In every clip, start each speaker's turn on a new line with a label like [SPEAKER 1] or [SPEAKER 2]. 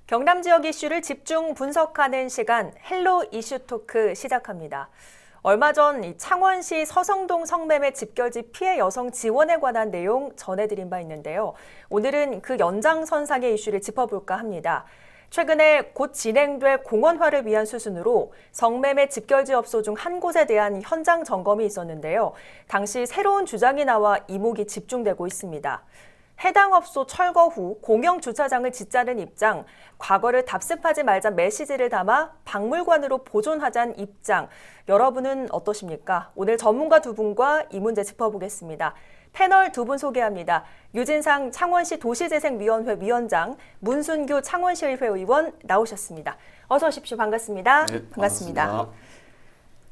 [SPEAKER 1] 경남 지역 이슈를 집중 분석하는 시간 헬로 이슈 토크 시작합니다. 얼마 전 창원시 서성동 성매매 집결지 피해 여성 지원에 관한 내용 전해드린 바 있는데요. 오늘은 그 연장선상의 이슈를 짚어볼까 합니다. 최근에 곧 진행될 공원화를 위한 수순으로 성매매 집결지 업소 중 한 곳에 대한 현장 점검이 있었는데요. 당시 새로운 주장이 나와 이목이 집중되고 있습니다. 해당 업소 철거 후 공영 주차장을 짓자는 입장, 과거를 답습하지 말자 메시지를 담아 박물관으로 보존하자는 입장. 여러분은 어떠십니까? 오늘 전문가 두 분과 이 문제 짚어보겠습니다. 패널 두 분 소개합니다. 유진상 창원시 도시재생위원회 위원장, 문순규 창원시의회 의원 나오셨습니다. 어서 오십시오. 반갑습니다.
[SPEAKER 2] 네,
[SPEAKER 1] 반갑습니다.
[SPEAKER 2] 반갑습니다.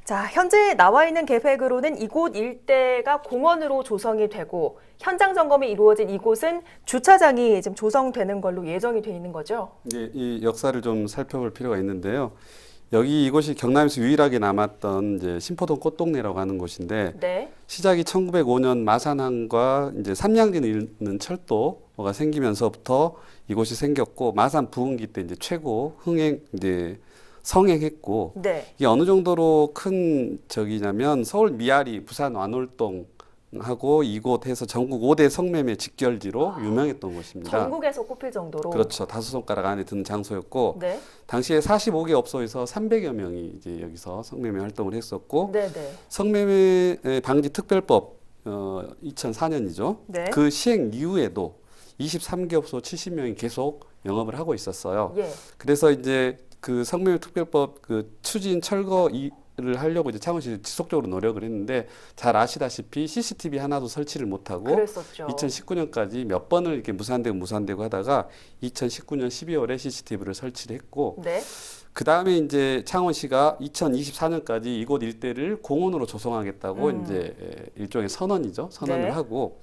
[SPEAKER 1] 자, 현재 나와 있는 계획으로는 이곳 일대가 공원으로 조성이 되고 현장 점검이 이루어진 이곳은 주차장이 지금 조성되는 걸로 예정이 돼 있는 거죠?
[SPEAKER 2] 이제 이 역사를 좀 살펴볼 필요가 있는데요. 이곳이 경남에서 유일하게 남았던 이제 신포동 꽃동네라고 하는 곳인데
[SPEAKER 1] 네.
[SPEAKER 2] 시작이 1905년 마산항과 이제 삼양진을 잇는 철도가 생기면서부터 이곳이 생겼고 마산 부흥기 때 이제 최고 성행했고
[SPEAKER 1] 네.
[SPEAKER 2] 이게 어느 정도로 큰 적이냐면 서울 미아리, 부산 완월동하고 이곳에서 전국 5대 성매매 직결지로 유명했던 곳입니다.
[SPEAKER 1] 전국에서 꼽힐 정도로.
[SPEAKER 2] 그렇죠. 다섯 손가락 안에 드는 장소였고
[SPEAKER 1] 네.
[SPEAKER 2] 당시에 45개 업소에서 300여 명이 이제 여기서 성매매 활동을 했었고
[SPEAKER 1] 네, 네.
[SPEAKER 2] 성매매 방지 특별법 2004년이죠.
[SPEAKER 1] 네.
[SPEAKER 2] 그 시행 이후에도 23개 업소 70명이 계속 영업을 하고 있었어요.
[SPEAKER 1] 예.
[SPEAKER 2] 그래서 이제 그 성매매 특별법 그 추진 철거를 하려고 이제 창원시 지속적으로 노력을 했는데 잘 아시다시피 CCTV 하나도 설치를 못하고
[SPEAKER 1] 그랬었죠.
[SPEAKER 2] 2019년까지 몇 번을 이렇게 무산되고 하다가 2019년 12월에 CCTV를 설치를 했고
[SPEAKER 1] 네.
[SPEAKER 2] 그 다음에 이제 창원시가 2024년까지 이곳 일대를 공원으로 조성하겠다고 이제 일종의 선언이죠. 선언을
[SPEAKER 1] 네.
[SPEAKER 2] 하고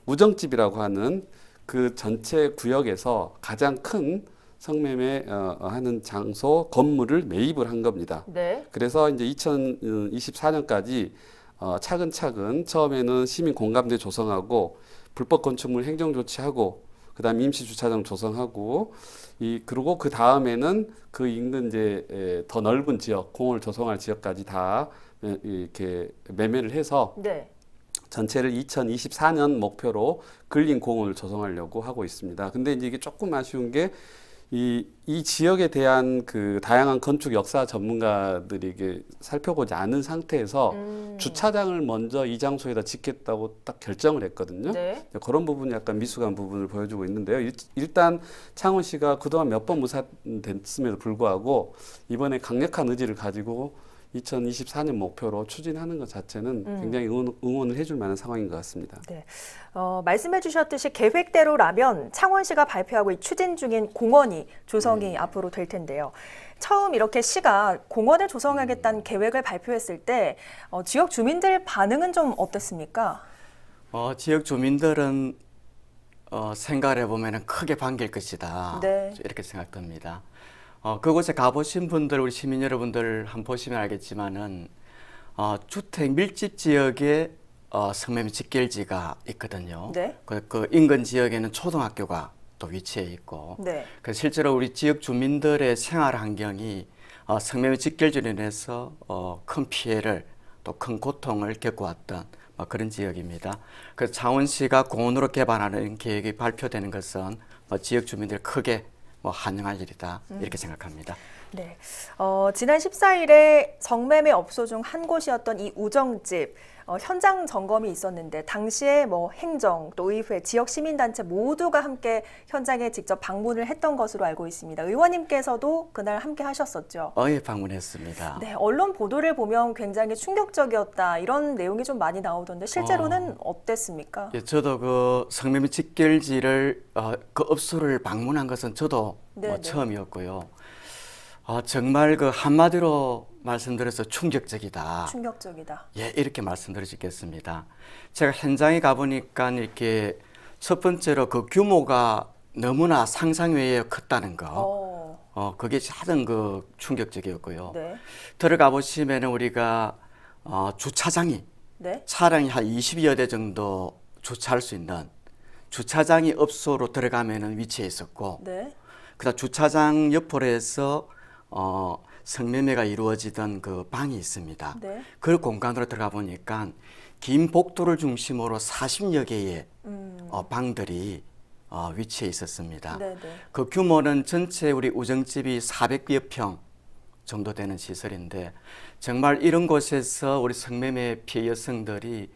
[SPEAKER 2] 우정집이라고 하는 그 전체 구역에서 가장 큰 성매매 하는 장소 건물을 매입을 한 겁니다.
[SPEAKER 1] 네.
[SPEAKER 2] 그래서 이제 2024년까지 차근차근 처음에는 시민 공감대 조성하고 불법 건축물 행정 조치하고 그다음 임시 주차장 조성하고 그리고 그 다음에는 그 인근 이제 더 넓은 지역 공원을 조성할 지역까지 다 이렇게 매매를 해서
[SPEAKER 1] 네.
[SPEAKER 2] 전체를 2024년 목표로 근린 공원을 조성하려고 하고 있습니다. 근데 이제 이게 조금 아쉬운 게 이 지역에 대한 그 다양한 건축 역사 전문가들이 이게 살펴보지 않은 상태에서 주차장을 먼저 이 장소에다 짓겠다고 딱 결정을 했거든요.
[SPEAKER 1] 네.
[SPEAKER 2] 그런 부분이 약간 미숙한 부분을 보여주고 있는데요. 일단 창원시가 그동안 몇 번 무산됐음에도 불구하고 이번에 강력한 의지를 가지고 2024년 목표로 추진하는 것 자체는 굉장히 응원을 해줄 만한 상황인 것 같습니다.
[SPEAKER 1] 네. 말씀해 주셨듯이 계획대로라면 창원시가 발표하고 추진 중인 공원이 조성이 앞으로 될 텐데요. 처음 이렇게 시가 공원을 조성하겠다는 계획을 발표했을 때 지역 주민들 반응은 좀 어땠습니까?
[SPEAKER 3] 지역 주민들은 생각을 해보면 크게 반길 것이다.
[SPEAKER 1] 네.
[SPEAKER 3] 이렇게 생각됩니다. 그곳에 가보신 분들, 우리 시민 여러분들 한번 보시면 알겠지만은 주택 밀집 지역에 성매매 직결지가 있거든요.
[SPEAKER 1] 네.
[SPEAKER 3] 그 인근 지역에는 초등학교가 또 위치해 있고,
[SPEAKER 1] 네.
[SPEAKER 3] 그래서 실제로 우리 지역 주민들의 생활 환경이 성매매 직결지로 인해서 큰 피해를 또 큰 고통을 겪어왔던 그런 지역입니다. 그래서 창원시가 공원으로 개발하는 계획이 발표되는 것은 지역 주민들 크게 환영할 일이다 이렇게 생각합니다.
[SPEAKER 1] 네. 지난 14일에 성매매 업소 중 한 곳이었던 이 우정집 현장 점검이 있었는데 당시에 행정, 또 의회, 지역 시민단체 모두가 함께 현장에 직접 방문을 했던 것으로 알고 있습니다. 의원님께서도 그날 함께 하셨었죠?
[SPEAKER 3] 예, 방문했습니다.
[SPEAKER 1] 네, 언론 보도를 보면 굉장히 충격적이었다 이런 내용이 좀 많이 나오던데 실제로는 어땠습니까?
[SPEAKER 3] 예, 저도 그 성매매 직결지를 그 업소를 방문한 것은 저도
[SPEAKER 1] 네,
[SPEAKER 3] 처음이었고요. 정말 그 한마디로 말씀드려서 충격적이다.
[SPEAKER 1] 충격적이다.
[SPEAKER 3] 예, 이렇게 말씀드릴 수 있겠습니다. 제가 현장에 가보니까 이렇게 첫 번째로 그 규모가 너무나 상상 외에 컸다는 거. 그게 가장 그 충격적이었고요.
[SPEAKER 1] 네.
[SPEAKER 3] 들어가 보시면 우리가 주차장이
[SPEAKER 1] 네.
[SPEAKER 3] 차량이 한 20여 대 정도 주차할 수 있는 주차장이 업소로 들어가면은 위치해 있었고,
[SPEAKER 1] 네.
[SPEAKER 3] 그다음 주차장 옆으로 해서 성매매가 이루어지던 그 방이 있습니다.
[SPEAKER 1] 네.
[SPEAKER 3] 그 공간으로 들어가 보니까 긴 복도를 중심으로 40여 개의 방들이 위치해 있었습니다.
[SPEAKER 1] 네, 네.
[SPEAKER 3] 그 규모는 전체 우리 우정집이 400여 평 정도 되는 시설인데 정말 이런 곳에서 우리 성매매 피해 여성들이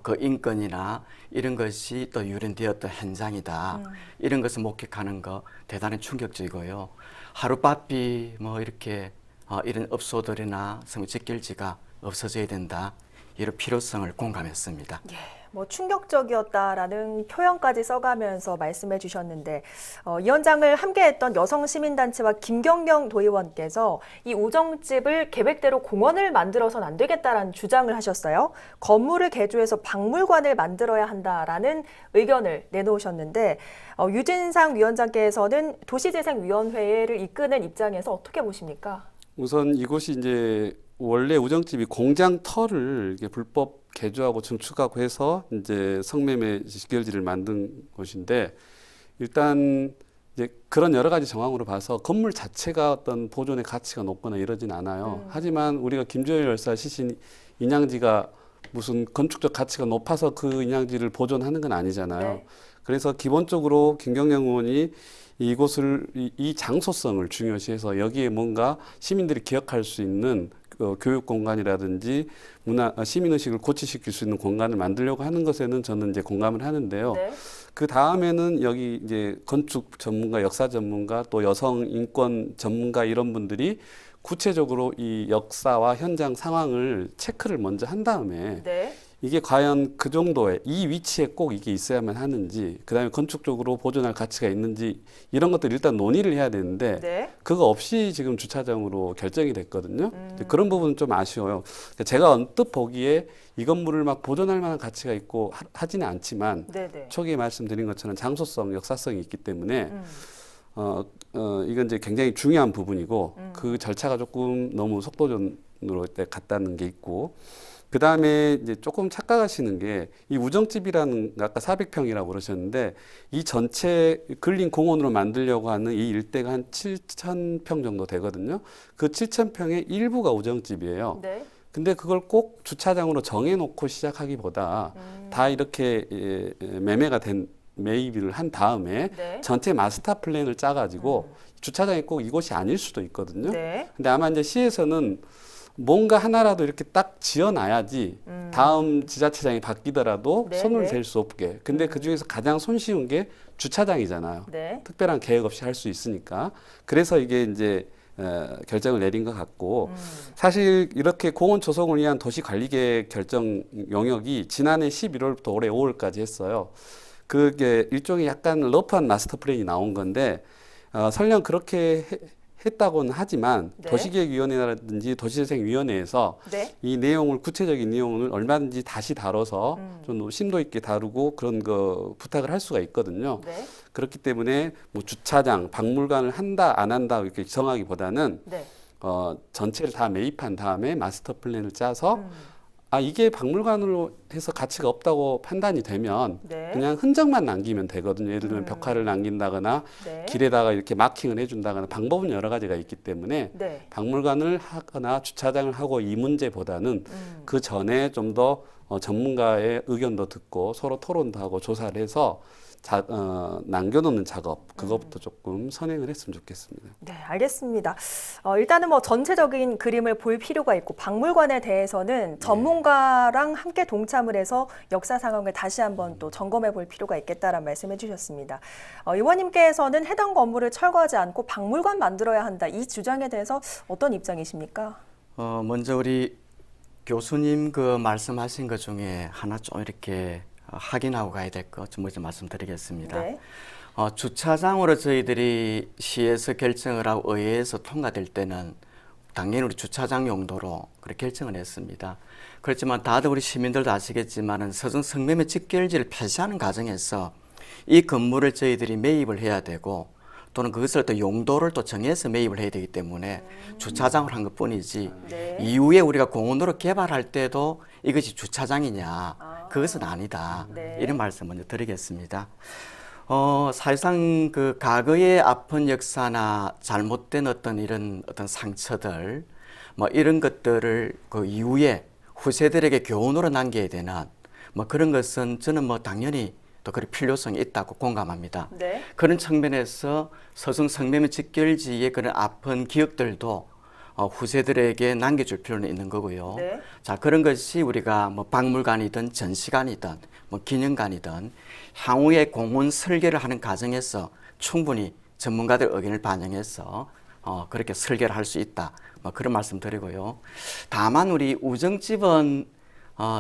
[SPEAKER 3] 그 인권이나 이런 것이 또 유린되었던 현장이다. 이런 것을 목격하는 거 대단히 충격적이고요. 하룻바삐 뭐 이렇게 이런 업소들이나 성매 직결지가 없어져야 된다. 이런 필요성을 공감했습니다.
[SPEAKER 1] 예, 뭐 충격적이었다라는 표현까지 써가면서 말씀해 주셨는데 이 현장을 함께했던 여성 시민단체와 김경경 도의원께서 이 우정집을 계획대로 공원을 만들어서는 안 되겠다라는 주장을 하셨어요. 건물을 개조해서 박물관을 만들어야 한다라는 의견을 내놓으셨는데 유진상 위원장께서는 도시재생위원회를 이끄는 입장에서 어떻게 보십니까?
[SPEAKER 2] 우선 이곳이 이제 원래 우정집이 공장터를 이렇게 불법 개조하고 증축하고 해서 이제 성매매 직결지를 만든 곳인데 일단 이제 그런 여러 가지 정황으로 봐서 건물 자체가 어떤 보존의 가치가 높거나 이러진 않아요. 하지만 우리가 김조열 열사 시신 인양지가 무슨 건축적 가치가 높아서 그 인양지를 보존하는 건 아니잖아요.
[SPEAKER 1] 네.
[SPEAKER 2] 그래서 기본적으로 김경영 의원이 이곳을 이 장소성을 중요시해서 여기에 뭔가 시민들이 기억할 수 있는 교육 공간이라든지 문화 시민 의식을 고취시킬 수 있는 공간을 만들려고 하는 것에는 저는 이제 공감을 하는데요.
[SPEAKER 1] 네.
[SPEAKER 2] 그 다음에는 여기 이제 건축 전문가, 역사 전문가, 또 여성 인권 전문가 이런 분들이 구체적으로 이 역사와 현장 상황을 체크를 먼저 한 다음에
[SPEAKER 1] 네.
[SPEAKER 2] 이게 과연 그 정도의 이 위치에 꼭 이게 있어야만 하는지, 그다음에 건축적으로 보존할 가치가 있는지 이런 것들 일단 논의를 해야 되는데
[SPEAKER 1] 네.
[SPEAKER 2] 그거 없이 지금 주차장으로 결정이 됐거든요. 그런 부분은 좀 아쉬워요. 제가 언뜻 보기에 이 건물을 막 보존할 만한 가치가 있고 하지는 않지만
[SPEAKER 1] 네, 네.
[SPEAKER 2] 초기에 말씀드린 것처럼 장소성, 역사성이 있기 때문에 이건 이제 굉장히 중요한 부분이고 그 절차가 조금 너무 속도전으로 갔다는 게 있고 그 다음에 이제 조금 착각하시는 게 이 우정집이라는 아까 400평이라고 그러셨는데 이 전체 근린 공원으로 만들려고 하는 이 일대가 한 7,000평 정도 되거든요. 그 7,000평의 일부가 우정집이에요.
[SPEAKER 1] 네.
[SPEAKER 2] 근데 그걸 꼭 주차장으로 정해놓고 시작하기보다 다 이렇게 매매가 된 매입을 한 다음에
[SPEAKER 1] 네.
[SPEAKER 2] 전체 마스터 플랜을 짜가지고 주차장이 꼭 이곳이 아닐 수도 있거든요.
[SPEAKER 1] 네.
[SPEAKER 2] 근데 아마 이제 시에서는 뭔가 하나라도 이렇게 딱 지어놔야지 다음 지자체장이 바뀌더라도
[SPEAKER 1] 네,
[SPEAKER 2] 손을
[SPEAKER 1] 네.
[SPEAKER 2] 댈 수 없게. 근데 그 중에서 가장 손쉬운 게 주차장이잖아요.
[SPEAKER 1] 네.
[SPEAKER 2] 특별한 계획 없이 할 수 있으니까. 그래서 이게 이제 결정을 내린 것 같고 사실 이렇게 공원 조성을 위한 도시관리계획 결정 용역이 지난해 11월부터 올해 5월까지 했어요. 그게 일종의 약간 러프한 마스터 플랜이 나온 건데 설령 그렇게 했다고는 하지만
[SPEAKER 1] 네.
[SPEAKER 2] 도시계획위원회라든지 도시재생위원회에서
[SPEAKER 1] 네.
[SPEAKER 2] 이 내용을 구체적인 내용을 얼마든지 다시 다뤄서 좀 심도 있게 다루고 그런 거 부탁을 할 수가 있거든요.
[SPEAKER 1] 네.
[SPEAKER 2] 그렇기 때문에 뭐 주차장, 박물관을 한다 안 한다 이렇게 정하기보다는
[SPEAKER 1] 네.
[SPEAKER 2] 전체를 다 매입한 다음에 마스터 플랜을 짜서 이게 박물관으로 해서 가치가 없다고 판단이 되면
[SPEAKER 1] 네.
[SPEAKER 2] 그냥 흔적만 남기면 되거든요. 예를 들면 벽화를 남긴다거나
[SPEAKER 1] 네.
[SPEAKER 2] 길에다가 이렇게 마킹을 해준다거나 방법은 여러 가지가 있기 때문에
[SPEAKER 1] 네.
[SPEAKER 2] 박물관을 하거나 주차장을 하고 이 문제보다는 그 전에 좀 더 전문가의 의견도 듣고 서로 토론도 하고 조사를 해서 남겨놓는 작업 그것부터 조금 선행을 했으면 좋겠습니다.
[SPEAKER 1] 네, 알겠습니다. 일단은 뭐 전체적인 그림을 볼 필요가 있고 박물관에 대해서는 전문가랑 함께 동참을 해서 역사 상황을 다시 한번 또 점검해 볼 필요가 있겠다라는 말씀해 주셨습니다. 의원님께서는 해당 건물을 철거하지 않고 박물관 만들어야 한다. 이 주장에 대해서 어떤 입장이십니까?
[SPEAKER 3] 먼저 우리 교수님 그 말씀하신 것 중에 하나 좀 이렇게 확인하고 가야 될 것 좀 먼저 말씀드리겠습니다.
[SPEAKER 1] 네.
[SPEAKER 3] 주차장으로 저희들이 시에서 결정을 하고 의회에서 통과될 때는 당연히 우리 주차장 용도로 그렇게 결정을 했습니다. 그렇지만 다들 우리 시민들도 아시겠지만은 서정 성매매 직결지를 폐지하는 과정에서 이 건물을 저희들이 매입을 해야 되고 또는 그것을 또 용도를 또 정해서 매입을 해야 되기 때문에 주차장을 한 것뿐이지
[SPEAKER 1] 네.
[SPEAKER 3] 이후에 우리가 공원으로 개발할 때도 이것이 주차장이냐 그것은 아니다.
[SPEAKER 1] 네.
[SPEAKER 3] 이런 말씀 먼저 드리겠습니다. 사실상 그 과거의 아픈 역사나 잘못된 어떤 이런 어떤 상처들, 뭐 이런 것들을 그 이후에 후세들에게 교훈으로 남겨야 되는 뭐 그런 것은 저는 뭐 당연히 또 그런 필요성이 있다고 공감합니다.
[SPEAKER 1] 네.
[SPEAKER 3] 그런 측면에서 서성 성매매 직결지의 그런 아픈 기억들도 후세들에게 남겨줄 필요는 있는 거고요.
[SPEAKER 1] 네.
[SPEAKER 3] 자, 그런 것이 우리가 뭐 박물관이든 전시관이든 뭐 기념관이든 향후에 공원 설계를 하는 과정에서 충분히 전문가들 의견을 반영해서 그렇게 설계를 할 수 있다. 뭐 그런 말씀 드리고요. 다만 우리 우정집은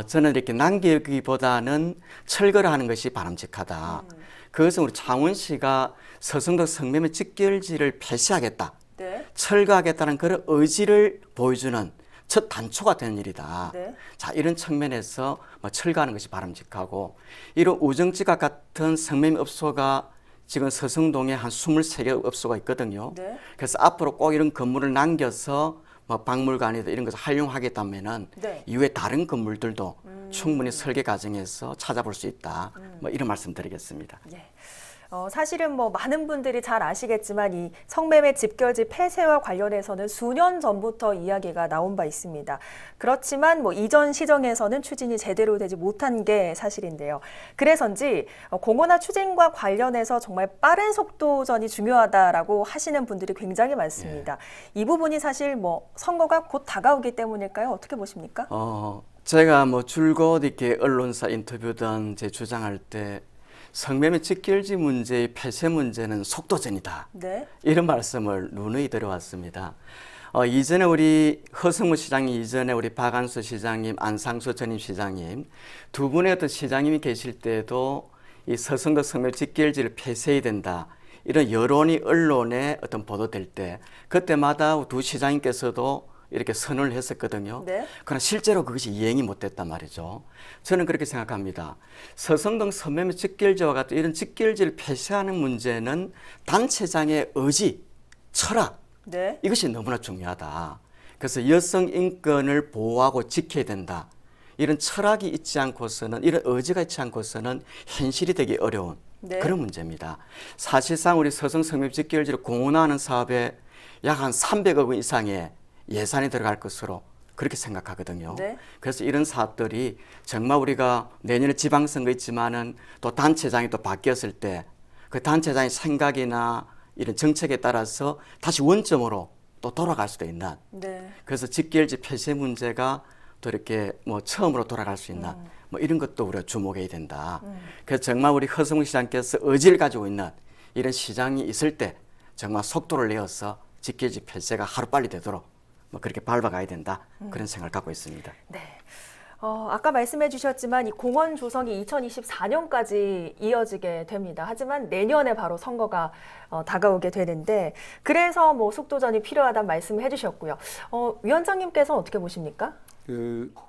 [SPEAKER 3] 저는 이렇게 남기기보다는 철거를 하는 것이 바람직하다. 그것은 우리 창원시가 서성덕 성매매 직결지를 폐쇄하겠다.
[SPEAKER 1] 네.
[SPEAKER 3] 철거하겠다는 그런 의지를 보여주는 첫 단초가 되는 일이다.
[SPEAKER 1] 네.
[SPEAKER 3] 자, 이런 측면에서 뭐 철거하는 것이 바람직하고, 이런 우정지각 같은 성매매 업소가 지금 서성동에 한 23개 업소가 있거든요.
[SPEAKER 1] 네.
[SPEAKER 3] 그래서 앞으로 꼭 이런 건물을 남겨서 뭐 박물관이나 이런 것을 활용하겠다면은
[SPEAKER 1] 네.
[SPEAKER 3] 이후에 다른 건물들도 충분히 설계 과정에서 찾아볼 수 있다. 뭐 이런 말씀 드리겠습니다.
[SPEAKER 1] 예. 사실은 뭐 많은 분들이 잘 아시겠지만 이 성매매 집결지 폐쇄와 관련해서는 수년 전부터 이야기가 나온 바 있습니다. 그렇지만 뭐 이전 시정에서는 추진이 제대로 되지 못한 게 사실인데요. 그래서인지 공원화 추진과 관련해서 정말 빠른 속도전이 중요하다라고 하시는 분들이 굉장히 많습니다. 이 부분이 사실 뭐 선거가 곧 다가오기 때문일까요? 어떻게 보십니까?
[SPEAKER 3] 제가 뭐 줄곧 이렇게 언론사 인터뷰든 제 주장할 때 성매매 직결지 문제의 폐쇄 문제는 속도전이다.
[SPEAKER 1] 네.
[SPEAKER 3] 이런 말씀을 누누이 드려왔습니다. 이전에 우리 허성무 시장님, 이전에 우리 박안수 시장님, 안상수 전임 시장님 두 분의 어떤 시장님이 계실 때도 이 서성덕 성매매 직결지를 폐쇄해야 된다. 이런 여론이 언론에 어떤 보도될 때 그때마다 두 시장님께서도 이렇게 선언을 했었거든요.
[SPEAKER 1] 네.
[SPEAKER 3] 그러나 실제로 그것이 이행이 못 됐단 말이죠. 저는 그렇게 생각합니다. 서성동 성매매 직결지와 같은 이런 직결지를 폐쇄하는 문제는 단체장의 의지, 철학,
[SPEAKER 1] 네.
[SPEAKER 3] 이것이 너무나 중요하다. 그래서 여성 인권을 보호하고 지켜야 된다. 이런 철학이 있지 않고서는, 이런 의지가 있지 않고서는 현실이 되기 어려운
[SPEAKER 1] 네.
[SPEAKER 3] 그런 문제입니다. 사실상 우리 서성 성매매 직결지를 공헌하는 사업에 약 한 300억 원 이상의 예산이 들어갈 것으로 그렇게 생각하거든요.
[SPEAKER 1] 네.
[SPEAKER 3] 그래서 이런 사업들이 정말 우리가 내년에 지방선거 있지만은 또 단체장이 또 바뀌었을 때 그 단체장의 생각이나 이런 정책에 따라서 다시 원점으로 또 돌아갈 수도 있는.
[SPEAKER 1] 네.
[SPEAKER 3] 그래서 직결지 폐쇄 문제가 또 이렇게 뭐 처음으로 돌아갈 수 있는 뭐 이런 것도 우리가 주목해야 된다. 그래서 정말 우리 허성무 시장께서 의지를 가지고 있는 이런 시장이 있을 때 정말 속도를 내어서 직결지 폐쇄가 하루빨리 되도록 뭐 그렇게 밟아가야 된다. 그런 생각을 갖고 있습니다.
[SPEAKER 1] 네. 아까 말씀해 주셨지만 이 공원 조성이 2024년까지 이어지게 됩니다. 하지만 내년에 바로 선거가 다가오게 되는데 그래서 뭐 속도전이 필요하다는 말씀을 해주셨고요. 위원장님께서는 어떻게 보십니까?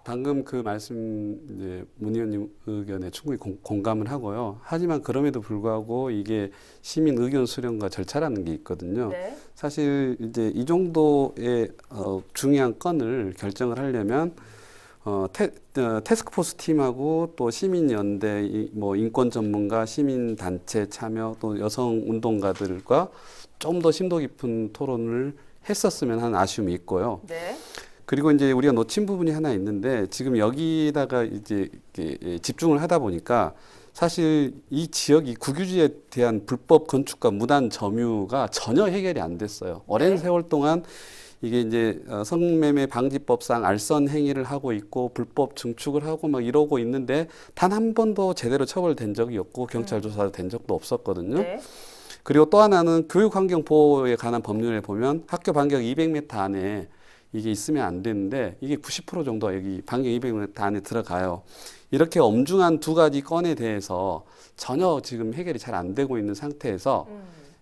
[SPEAKER 2] 방금 그 말씀 이제 문 의원님 의견에 충분히 공감을 하고요. 하지만 그럼에도 불구하고 이게 시민 의견 수렴과 절차라는 게 있거든요.
[SPEAKER 1] 네.
[SPEAKER 2] 사실 이제 이 정도의 중요한 건을 결정을 하려면 태스크포스 팀하고 또 시민연대, 뭐 인권 전문가, 시민단체 참여, 또 여성 운동가들과 좀 더 심도 깊은 토론을 했었으면 하는 아쉬움이 있고요.
[SPEAKER 1] 네.
[SPEAKER 2] 그리고 이제 우리가 놓친 부분이 하나 있는데 지금 여기다가 이제 집중을 하다 보니까 사실 이 지역, 이 국유지에 대한 불법 건축과 무단 점유가 전혀 해결이 안 됐어요. 오랜 세월 동안 이게 이제 성매매 방지법상 알선 행위를 하고 있고 불법 증축을 하고 막 이러고 있는데 단 한 번도 제대로 처벌된 적이 없고 경찰 조사도 된 적도 없었거든요.
[SPEAKER 1] 네.
[SPEAKER 2] 그리고 또 하나는 교육환경보호에 관한 법률에 보면 학교 반경 200m 안에 이게 있으면 안 되는데 이게 90% 정도 여기 반경 200m 안에 들어가요. 이렇게 엄중한 두 가지 건에 대해서 전혀 지금 해결이 잘 안 되고 있는 상태에서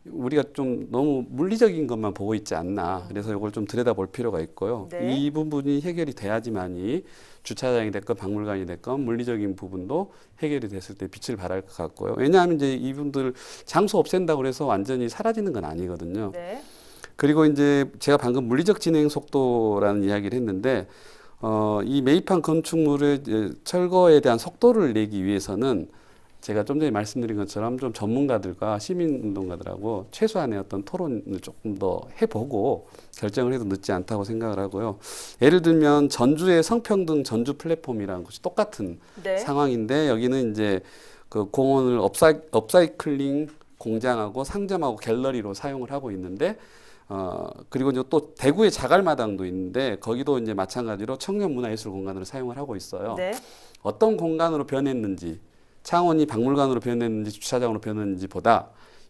[SPEAKER 2] 우리가 좀 너무 물리적인 것만 보고 있지 않나. 그래서 이걸 좀 들여다볼 필요가 있고요.
[SPEAKER 1] 네.
[SPEAKER 2] 이 부분이 해결이 돼야지만이 주차장이 됐건 박물관이 됐건 물리적인 부분도 해결이 됐을 때 빛을 발할 것 같고요. 왜냐하면 이제 이분들 장소 없앤다고 해서 완전히 사라지는 건 아니거든요.
[SPEAKER 1] 네.
[SPEAKER 2] 그리고 이제 제가 방금 물리적 진행 속도라는 이야기를 했는데 이 매입한 건축물의 철거에 대한 속도를 내기 위해서는 제가 좀 전에 말씀드린 것처럼 좀 전문가들과 시민운동가들하고 최소한의 어떤 토론을 조금 더 해보고 결정을 해도 늦지 않다고 생각을 하고요. 예를 들면 전주의 성평등 전주 플랫폼이라는 것이 똑같은
[SPEAKER 1] 네.
[SPEAKER 2] 상황인데 여기는 이제 그 공원을 업사이클링 공장하고 상점하고 갤러리로 사용을 하고 있는데 그리고 이제 또 대구의 자갈마당도 있는데 거기도 이제 마찬가지로 청년 문화예술 공간으로 사용을 하고 있어요.
[SPEAKER 1] 네. 어떤
[SPEAKER 2] 어떤 공간으로 변했는지 창원이 박물관으로 변했는지 주차장으로 변했는지보다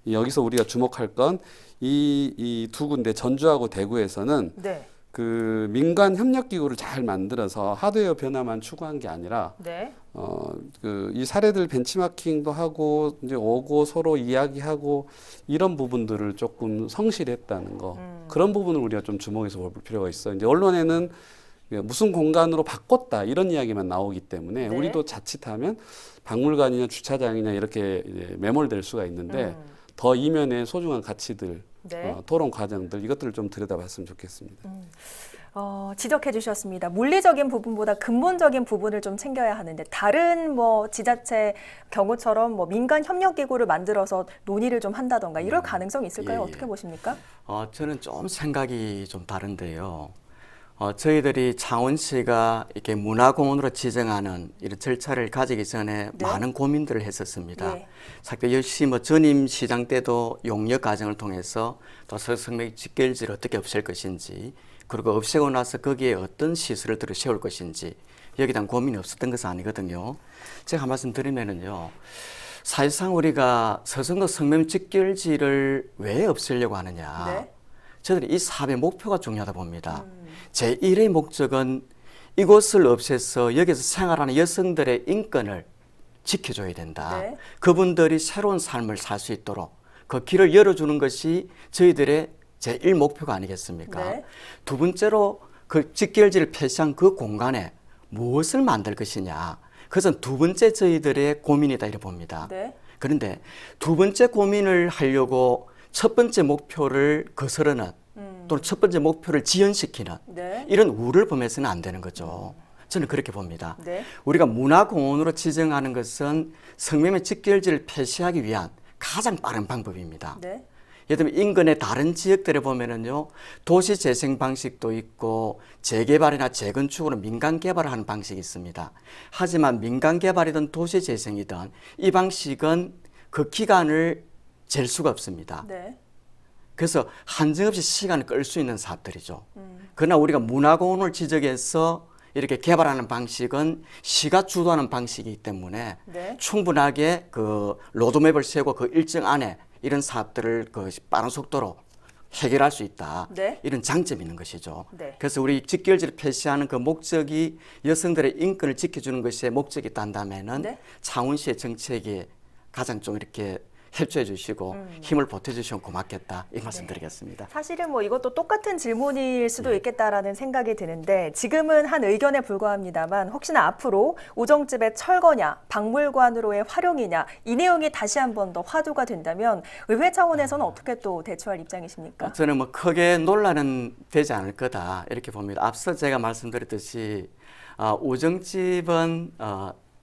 [SPEAKER 2] 여기서 우리가 주목할 건 이 두 군데 전주하고 대구에서는
[SPEAKER 1] 네.
[SPEAKER 2] 그 민간 협력 기구를 잘 만들어서 하드웨어 변화만 추구한 게 아니라
[SPEAKER 1] 네.
[SPEAKER 2] 그 이 사례들 벤치마킹도 하고 이제 오고 서로 이야기하고 이런 부분들을 조금 성실했다는 거 그런 부분을 우리가 좀 주목해서 볼 필요가 있어요. 이제 언론에는 무슨 공간으로 바꿨다 이런 이야기만 나오기 때문에
[SPEAKER 1] 네.
[SPEAKER 2] 우리도 자칫하면 박물관이냐 주차장이냐 이렇게 이제 매몰될 수가 있는데 더 이면의 소중한 가치들,
[SPEAKER 1] 네.
[SPEAKER 2] 토론 과정들 이것들을 좀 들여다봤으면 좋겠습니다.
[SPEAKER 1] 지적해 주셨습니다. 물리적인 부분보다 근본적인 부분을 좀 챙겨야 하는데 다른 뭐 지자체 경우처럼 뭐 민간 협력 기구를 만들어서 논의를 좀 한다던가 이럴 가능성이 있을까요?
[SPEAKER 3] 예, 예.
[SPEAKER 1] 어떻게 보십니까?
[SPEAKER 3] 저는 좀 생각이 좀 다른데요. 저희들이 창원시가 이렇게 문화공원으로 지정하는 이런 절차를 가지기 전에
[SPEAKER 1] 네.
[SPEAKER 3] 많은 고민들을 했었습니다.
[SPEAKER 1] 예.
[SPEAKER 3] 사실 역시 뭐 전임 시장 때도 용역 과정을 통해서 또 서성mek 직결지를 어떻게 없앨 것인지 그리고 없애고 나서 거기에 어떤 시설을 들어 세울 것인지 여기에 대한 고민이 없었던 것은 아니거든요. 제가 한 말씀 드리면은요. 사실상 우리가 서성도 성면 직결지를 왜 없애려고 하느냐.
[SPEAKER 1] 네.
[SPEAKER 3] 저들이 이 사업의 목표가 중요하다 봅니다. 제1의 목적은 이곳을 없애서 여기서 생활하는 여성들의 인권을 지켜줘야 된다.
[SPEAKER 1] 네.
[SPEAKER 3] 그분들이 새로운 삶을 살 수 있도록 그 길을 열어주는 것이 저희들의 제1 목표가 아니겠습니까?
[SPEAKER 1] 네.
[SPEAKER 3] 두 번째로 그 직결지를 폐쇄한 그 공간에 무엇을 만들 것이냐. 그것은 두 번째 저희들의 고민이다 이렇게 봅니다.
[SPEAKER 1] 네.
[SPEAKER 3] 그런데 두 번째 고민을 하려고 첫 번째 목표를 거스르는 또는 첫 번째 목표를 지연시키는
[SPEAKER 1] 네.
[SPEAKER 3] 이런 우를 범해서는 안 되는 거죠. 저는 그렇게 봅니다.
[SPEAKER 1] 네.
[SPEAKER 3] 우리가 문화공원으로 지정하는 것은 성매매 직결지를 폐쇄하기 위한 가장 빠른 방법입니다.
[SPEAKER 1] 네.
[SPEAKER 3] 예를 들면 인근의 다른 지역들에 보면은요, 도시 재생 방식도 있고 재개발이나 재건축으로 민간 개발을 하는 방식이 있습니다. 하지만 민간 개발이든 도시 재생이든 이 방식은 그 기간을 잴 수가 없습니다.
[SPEAKER 1] 네.
[SPEAKER 3] 그래서 한정없이 시간을 끌 수 있는 사업들이죠. 그러나 우리가 문화공원을 지정해서 이렇게 개발하는 방식은 시가 주도하는 방식이기 때문에
[SPEAKER 1] 네.
[SPEAKER 3] 충분하게 그 로드맵을 세우고 그 일정 안에 이런 사업들을 그 빠른 속도로 해결할 수 있다.
[SPEAKER 1] 네.
[SPEAKER 3] 이런 장점이 있는 것이죠.
[SPEAKER 1] 네.
[SPEAKER 3] 그래서 우리 직결지를 폐쇄하는 그 목적이 여성들의 인권을 지켜주는 것이 목적이 있다면은
[SPEAKER 1] 네.
[SPEAKER 3] 창원시의 정책에 가장 좀 이렇게 협조해 주시고 힘을 보태 주시면 고맙겠다 이 말씀 드리겠습니다.
[SPEAKER 1] 사실은 뭐 이것도 똑같은 질문일 수도 있겠다라는 생각이 드는데 지금은 한 의견에 불과합니다만 혹시나 앞으로 우정집의 철거냐 박물관으로의 활용이냐 이 내용이 다시 한 번 더 화두가 된다면 의회 차원에서는 어떻게 또 대처할 입장이십니까?
[SPEAKER 3] 저는 뭐 크게 논란은 되지 않을 거다 이렇게 봅니다. 앞서 제가 말씀드렸듯이 우정집은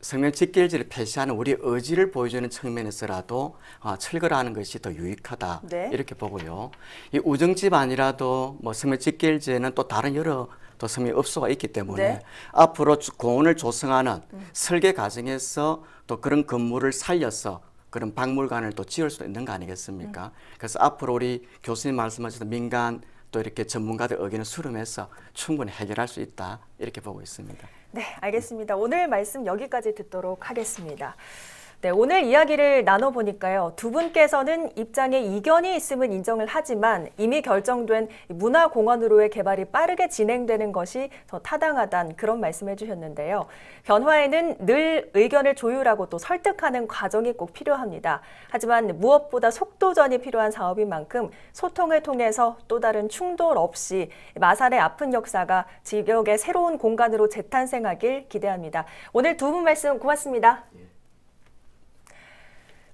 [SPEAKER 3] 성면 직결지를 폐쇄하는 우리 의지를 보여주는 측면에서라도 철거를 하는 것이 더 유익하다
[SPEAKER 1] 네.
[SPEAKER 3] 이렇게 보고요. 이 우정집 아니라도 뭐 성면 직결지에는 또 다른 여러 또 성면 업소가 있기 때문에
[SPEAKER 1] 네.
[SPEAKER 3] 앞으로 공원을 조성하는 설계 과정에서 또 그런 건물을 살려서 그런 박물관을 또 지을 수도 있는 거 아니겠습니까? 그래서 앞으로 우리 교수님 말씀하셨던 민간 또 이렇게 전문가들 의견을 수렴해서 충분히 해결할 수 있다 이렇게 보고 있습니다.
[SPEAKER 1] 네, 알겠습니다. 오늘 말씀 여기까지 듣도록 하겠습니다. 네, 오늘 이야기를 나눠보니까요. 두 분께서는 입장에 이견이 있음은 인정을 하지만 이미 결정된 문화공원으로의 개발이 빠르게 진행되는 것이 더 타당하다는 그런 말씀을 해주셨는데요. 변화에는 늘 의견을 조율하고 또 설득하는 과정이 꼭 필요합니다. 하지만 무엇보다 속도전이 필요한 사업인 만큼 소통을 통해서 또 다른 충돌 없이 마산의 아픈 역사가 지역의 새로운 공간으로 재탄생하길 기대합니다. 오늘 두 분 말씀 고맙습니다.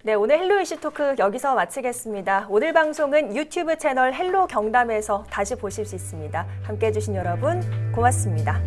[SPEAKER 1] 네, 오늘 헬로 이슈 토크 여기서 마치겠습니다. 오늘 방송은 유튜브 채널 헬로 경남에서 다시 보실 수 있습니다. 함께해 주신 여러분 고맙습니다.